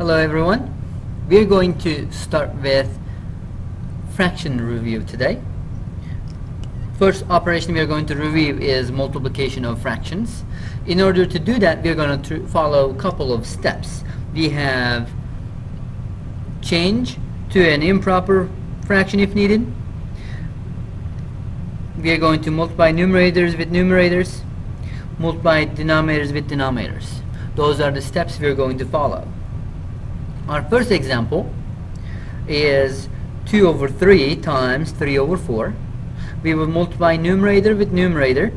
Hello everyone. We're going to start with fraction review today. First operation we are going to review is multiplication of fractions. In order to do that, we're going to follow a couple of steps. We have change to an improper fraction if needed. We are going to multiply numerators with numerators, multiply denominators with denominators. Those are the steps we are going to follow. Our first example is 2 over 3 times 3 over 4. We will multiply numerator with numerator.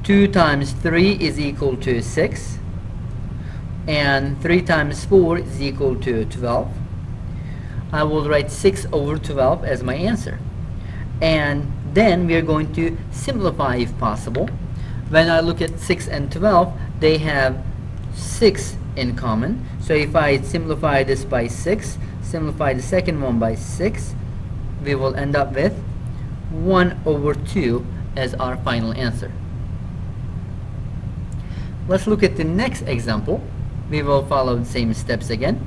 2 times 3 is equal to 6. And 3 times 4 is equal to 12. I will write 6 over 12 as my answer. And then we are going to simplify if possible. When I look at 6 and 12, they have 6 in common. So if I simplify this by 6, simplify the second one by 6, we will end up with 1 over 2 as our final answer. Let's look at the next example. We will follow the same steps again.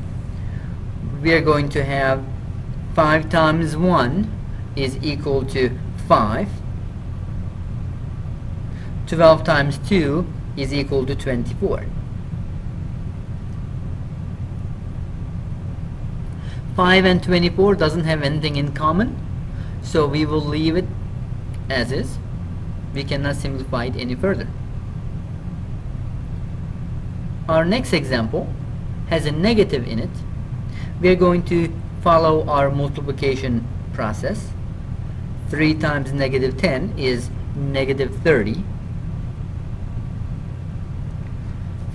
We are going to have 5 times 1 is equal to 5. 12 times 2 is equal to 24. 5 and 24 doesn't have anything in common, so we will leave it as is. We cannot simplify it any further. Our next example has a negative in it. We are going to follow our multiplication process. 3 times negative 10 is negative 30.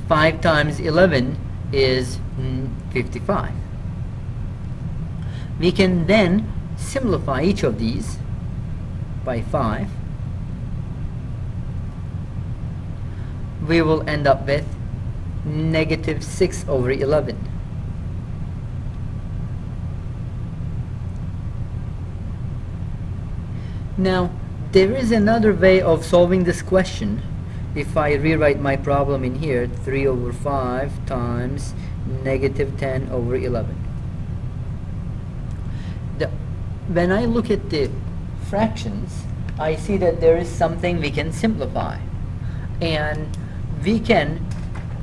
5 times 11 is 55. We can then simplify each of these by 5. We will end up with negative 6 over 11. Now, there is another way of solving this question. If I rewrite my problem in here, 3 over 5 times negative 10 over 11. When I look at the fractions, I see that there is something we can simplify. And we can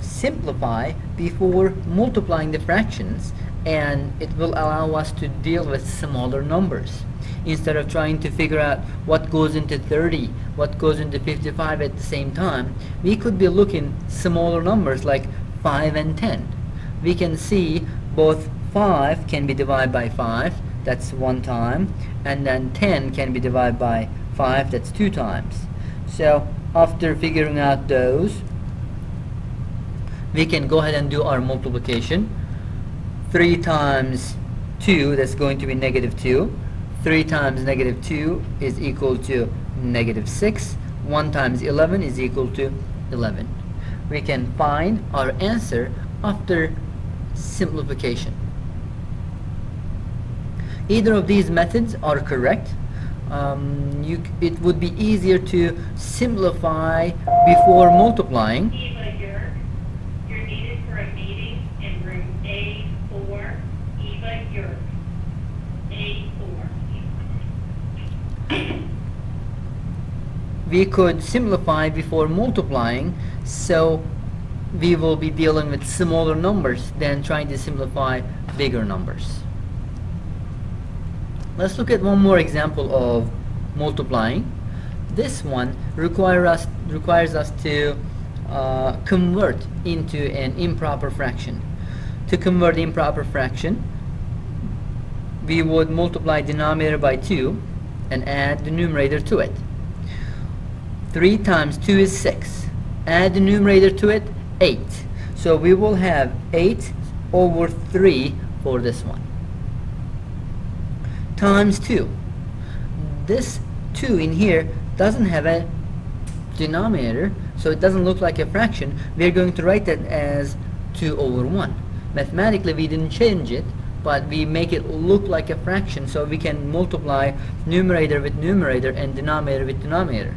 simplify before multiplying the fractions, and it will allow us to deal with smaller numbers. Instead of trying to figure out what goes into 30, what goes into 55 at the same time, we could be looking smaller numbers like 5 and 10. We can see both 5 can be divided by 5, that's 1 time, and then 10 can be divided by 5, that's 2 times. So after figuring out those, we can go ahead and do our multiplication. 3 times 2, that's going to be negative 2. 3 times negative 2 is equal to negative 6. 1 times 11 is equal to 11. We can find our answer after simplification. Either of these methods are correct. It would be easier to simplify before multiplying. Eva, you're needed for a meeting in room A4. Eva, you're A4. We could simplify before multiplying, so we will be dealing with smaller numbers than trying to simplify bigger numbers. Let's look at one more example of multiplying. This one requires us to convert into an improper fraction. To convert improper fraction, we would multiply denominator by 2 and add the numerator to it. 3 times 2 is 6. Add the numerator to it, 8. So we will have 8 over 3 for this one. Times 2. This 2 in here doesn't have a denominator, so it doesn't look like a fraction. We're going to write that as 2 over 1. Mathematically we didn't change it, but we make it look like a fraction, so we can multiply numerator with numerator and denominator with denominator.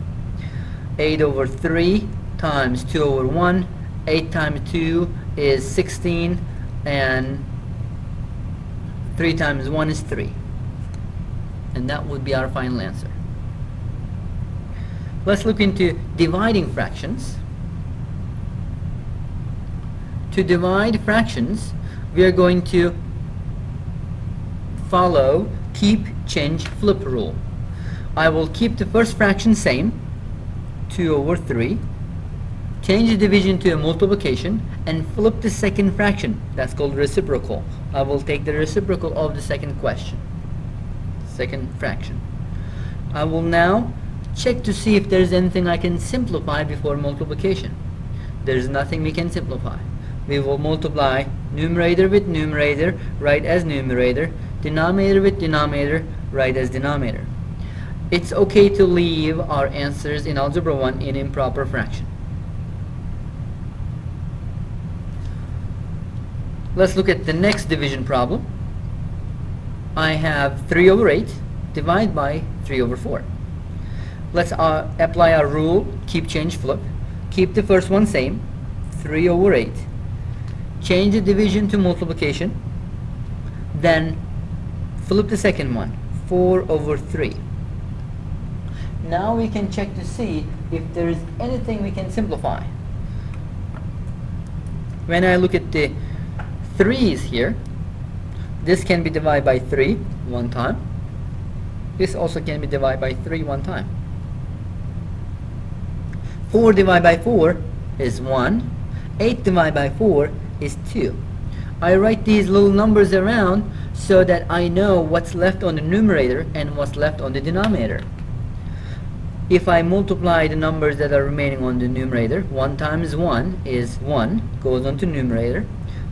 8 over 3 times 2 over 1. 8 times 2 is 16, and 3 times 1 is 3. And that would be our final answer. Let's look into dividing fractions. To divide fractions, we are going to follow keep, change, flip rule. I will keep the first fraction same, 2 over 3, change the division to a multiplication, and flip the second fraction. That's called reciprocal. I will take the reciprocal of the second fraction. I will now check to see if there's anything I can simplify before multiplication. There's nothing we can simplify. We will multiply numerator with numerator, write as numerator, denominator with denominator, write as denominator. It's okay to leave our answers in Algebra 1 in improper fraction. Let's look at the next division problem. I have 3 over 8 divided by 3 over 4. Let's apply our rule, keep, change, flip. Keep the first one same, 3 over 8. Change the division to multiplication. Then flip the second one, 4 over 3. Now we can check to see if there is anything we can simplify. When I look at the 3's here, this can be divided by 3 one time. This also can be divided by 3 one time. 4 divided by 4 is 1. 8 divided by 4 is 2. I write these little numbers around so that I know what's left on the numerator and what's left on the denominator. If I multiply the numbers that are remaining on the numerator, 1 times 1 is 1, goes on to numerator.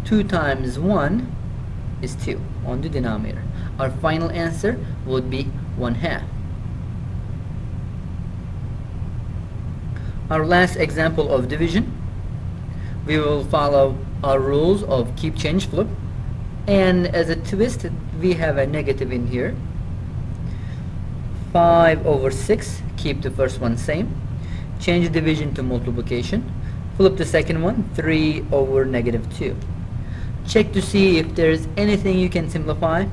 2 times 1 is 2 on the denominator. Our final answer would be 1/2. Our last example of division, we will follow our rules of keep, change, flip, and as a twist we have a negative in here. 5 over 6, keep the first one same, change the division to multiplication, flip the second one, 3 over -2. Check to see if there's anything you can simplify.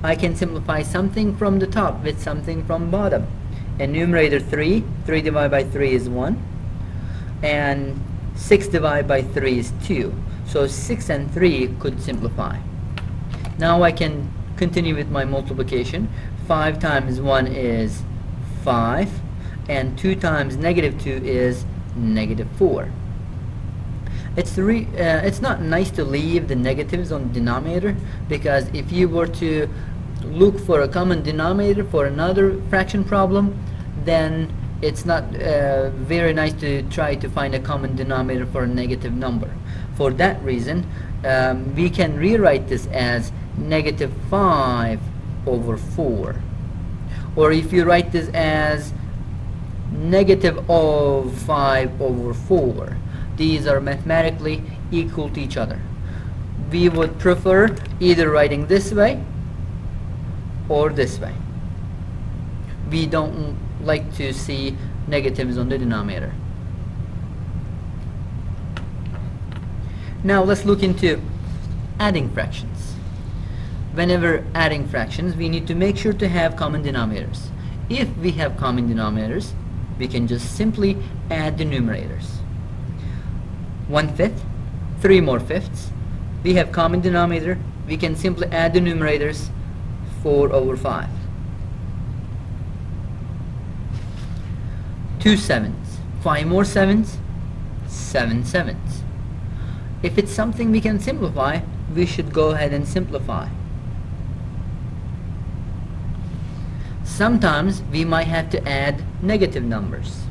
I can simplify something from the top with something from bottom. In numerator 3 divided by 3 is 1, and 6 divided by 3 is 2. So 6 and 3 could simplify. Now I can continue with my multiplication. 5 times 1 is 5, and 2 times -2 is -4. It's not nice to leave the negatives on the denominator, because if you were to look for a common denominator for another fraction problem, then it's not very nice to try to find a common denominator for a negative number. For that reason, we can rewrite this as -5 over 4. Or if you write this as negative of 5 over 4, these are mathematically equal to each other. We would prefer either writing this way or this way. We don't like to see negatives on the denominator. Now let's look into adding fractions. Whenever adding fractions, we need to make sure to have common denominators. If we have common denominators, we can just simply add the numerators. 1/5, 3 more fifths. We have common denominator, we can simply add the numerators, 4 over 5. 2 sevenths, 5 more sevenths, 7 sevenths. If it's something we can simplify, we should go ahead and simplify. Sometimes we might have to add negative numbers.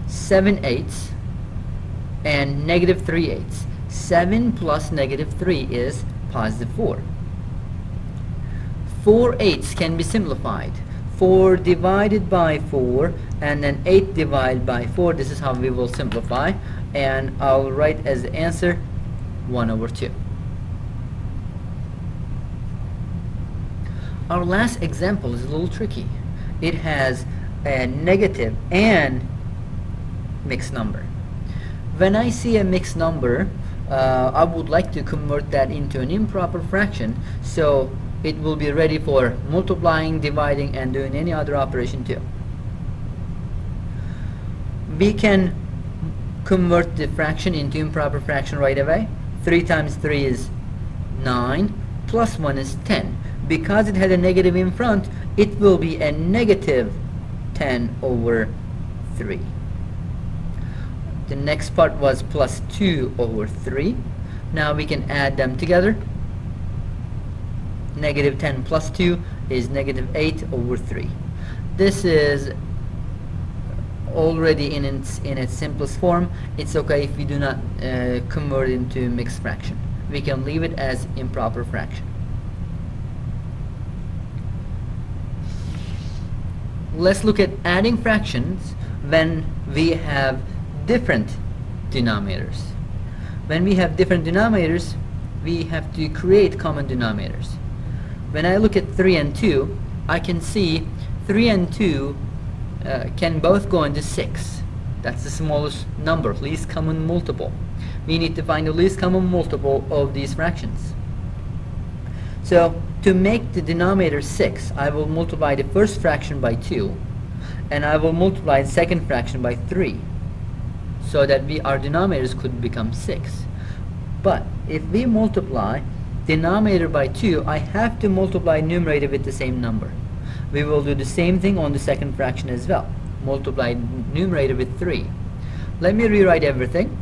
7/8 and -3/8. 7 plus -3 is +4. 4/8 can be simplified. 4 divided by 4 and then 8 divided by 4. This is how we will simplify, and I'll write as the answer 1 over 2. Our last example is a little tricky. It has a negative and mixed number. When I see a mixed number, I would like to convert that into an improper fraction. So it will be ready for multiplying, dividing, and doing any other operation too. We can convert the fraction into improper fraction right away. 3 times 3 is 9, plus 1 is 10. Because it had a negative in front, it will be a negative 10 over 3. The next part was plus 2 over 3. Now we can add them together. Negative 10 plus 2 is negative 8 over 3. This is already in its simplest form. It's okay if we do not convert it into mixed fraction. We can leave it as improper fraction. Let's look at adding fractions when we have different denominators. When we have different denominators, we have to create common denominators. When I look at 3 and 2, I can see 3 and 2 can both go into 6. That's the smallest number, least common multiple. We need to find the least common multiple of these fractions. So to make the denominator 6, I will multiply the first fraction by 2, and I will multiply the second fraction by 3, so that our denominators could become 6. But if we multiply denominator by 2, I have to multiply numerator with the same number. We will do the same thing on the second fraction as well. Multiply numerator with 3. Let me rewrite everything.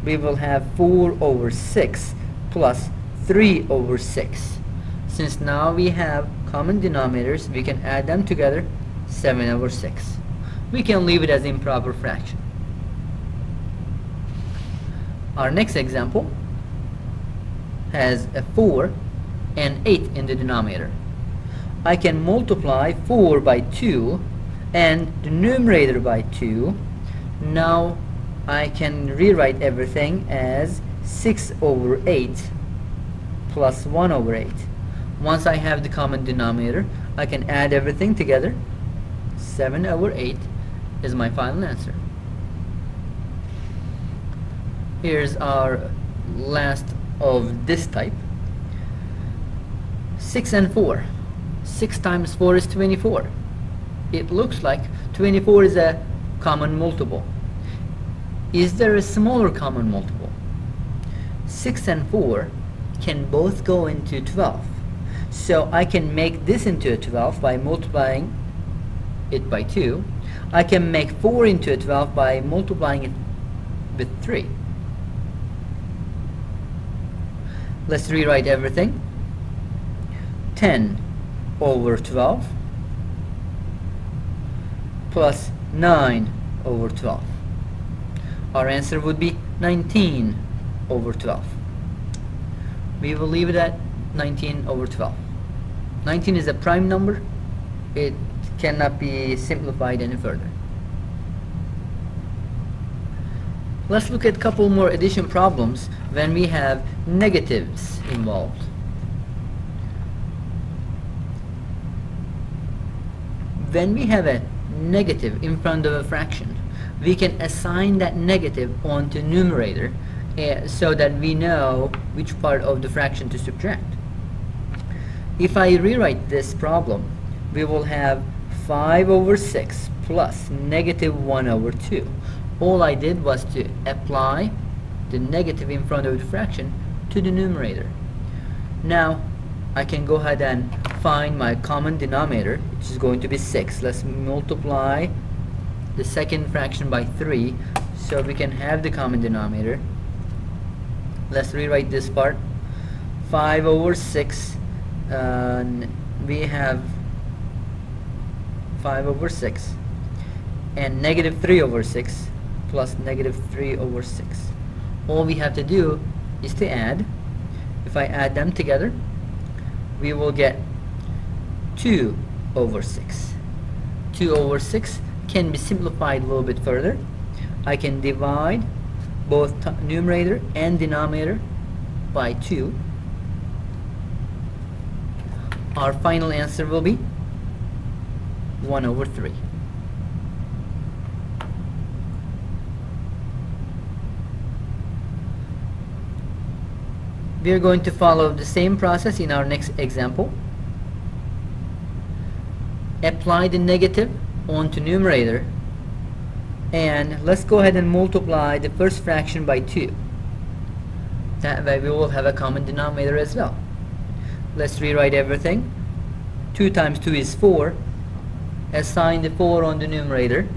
We will have 4 over 6 plus 3 over 6. Since now we have common denominators, we can add them together, 7 over 6. We can leave it as improper fraction. Our next example has a 4 and 8 in the denominator. I can multiply 4 by 2 and the numerator by 2. Now I can rewrite everything as 6 over 8 plus 1 over 8. Once I have the common denominator, I can add everything together. 7 over 8 is my final answer. Here's our last of this type. 6 and 4. 6 times 4 is 24. It looks like 24 is a common multiple. Is there a smaller common multiple? 6 and 4 can both go into 12. So I can make this into a 12 by multiplying it by 2. I can make 4 into a 12 by multiplying it with 3. Let's rewrite everything. 10 over 12 plus 9 over 12. Our answer would be 19 over 12. We will leave it at 19 over 12. 19 is a prime number. It cannot be simplified any further. Let's look at a couple more addition problems when we have negatives involved. When we have a negative in front of a fraction, we can assign that negative onto numerator so that we know which part of the fraction to subtract. If I rewrite this problem, we will have 5 over 6 plus negative 1 over 2. All I did was to apply the negative in front of the fraction to the numerator. Now I can go ahead and find my common denominator, which is going to be 6. Let's multiply the second fraction by 3 so we can have the common denominator. Let's rewrite this part. 5 over 6, we have 5 over 6 and negative 3 over 6 plus negative 3 over 6. All we have to do is to add. If I add them together, we will get 2 over 6. 2 over 6 can be simplified a little bit further. I can divide both numerator and denominator by 2. Our final answer will be 1 over 3. We are going to follow the same process in our next example. apply the negative onto numerator, and let's go ahead and multiply the first fraction by 2. That way we will have a common denominator as well. Let's rewrite everything. 2 times 2 is 4. Assign the 4 on the numerator.